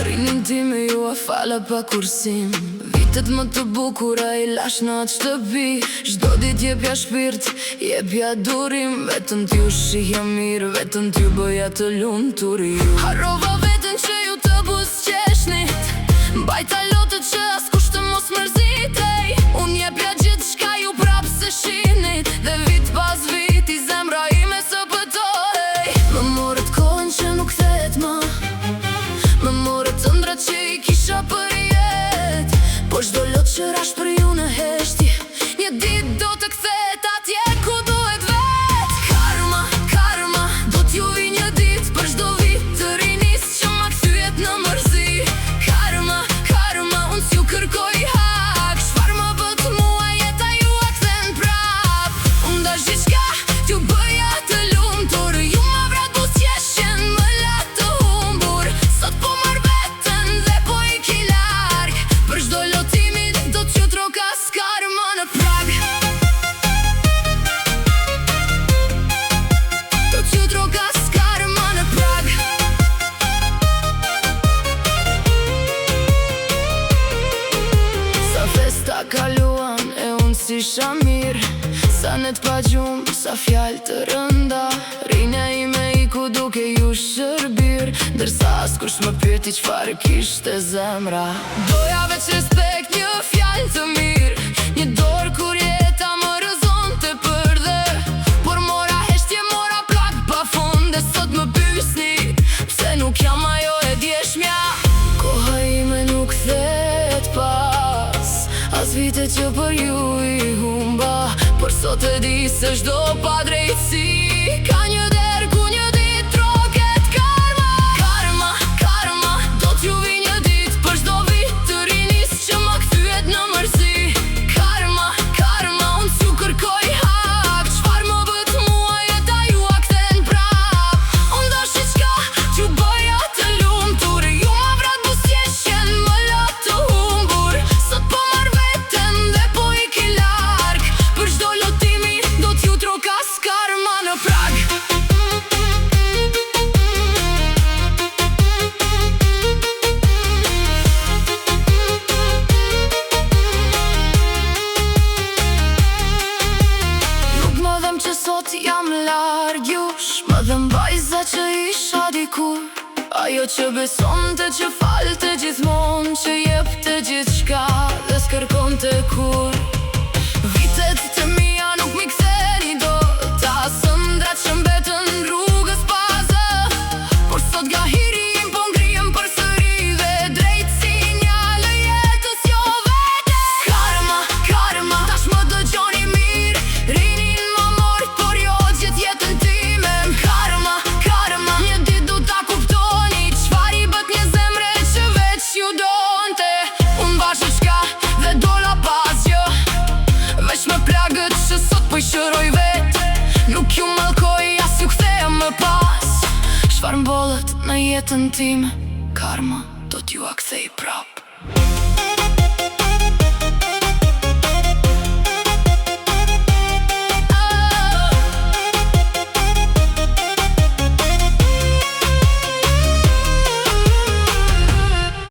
Rinin time ju a fala pa kursim. Vitet më të bukura i lash në atë shtëpi. Çdo dit jepja shpirt, jepja durim. Vetëm t'ju shihja mirë, vetëm t'ju bëja të lumtur ju. Harrova veten që ju të buzëqeshnit. Mbajta lotët që askush të mos mërzitej. Unë jepja gjithçka ju prap se shinit. Dhe vit pas viti zemra ime së pëtohej. Më morët kohën që nuk kthehet më. Më morët ëndrat që i kisha për jet. Po çdo lot që rash për ju në heshtje, një dit do të kthehet atje ku duhet vet. Karma, karma, do t'ju vi një dit për çdo vit të rinis që ma kthyet në mërzi. Karma, karma, unë s'ju kërkoj hak. Çfarë më bët mua jeta ju a kthen prap. Unë dash gjithçka t'ju bëja të lumtur. Ju ma vrat buzëqeshjen, më la të humbur. Sot po marr veten dhe po iki larg. Për çdo lot timit do t'ju trokas karma në prag. Do t'ju trokas karma në prag. Sa festa kaluan e unë si shamir. Sa net pa gjumë, sa fjallë të rënda. Rinja ime i ku duke ju shërbir. Dërsa askush më pyeti çfarë kishte zemra. Doja veç respekt, një fjallë të mirë. Një dorë kur jeta më rëzonte për dhe. Por mora heshtje, mora plak pa fund. Dhe sot më pyesni pse nuk jam ajo e djeshmja. Koha ime nuk kthehet pas. As vite që për ju i humba. Por sot e di se çdo padrejtësi ka një derë ku një dit troket karma. Karma, karma, do t'ju vi një dit për çdo vit të rinis që ma kthyet në mërzi. Karma, karma, unë s'ju kërkoj hak. Çfarë më bët mua jeta ju a kthen prap. Unë dash gjithçka t'ju bëja të lumtur. Ju ma vrat buzëqeshjen, më la të humbur. Sot po marr veten dhe po iki larg. Për çdo lot timi do t'ju trokas karma në prag. Nuk më dhem që sot jam larg jush. Më dhem vajza që isha dikur. Ajo që besonte, që falte gjithmonë, që jepte gjithçka dhe s'kërkonte kur. Vitet të mia nuk mi ktheni dot. As ëndrat që mbetën rrugës pazë. Por sot gahiri im po ngrihem përsëri. Dhe drejt sinjale jetës jo vete. Karma, karma, tash më dëgjoni mirë. Rinin më mort, por jo gjithë jetën time. Karma, karma, një dit du ta kuptoni. Çfarë i bët një zemre që veç ju donte. Unë bashkë çka dhe dola pas gjë. Veç me plagët që sot po i shëroj vet. Nuk ju mallkoj, as ju ktheja më pas. Çfarë mbollët në jetën time, karma do t'ju a kthej prap.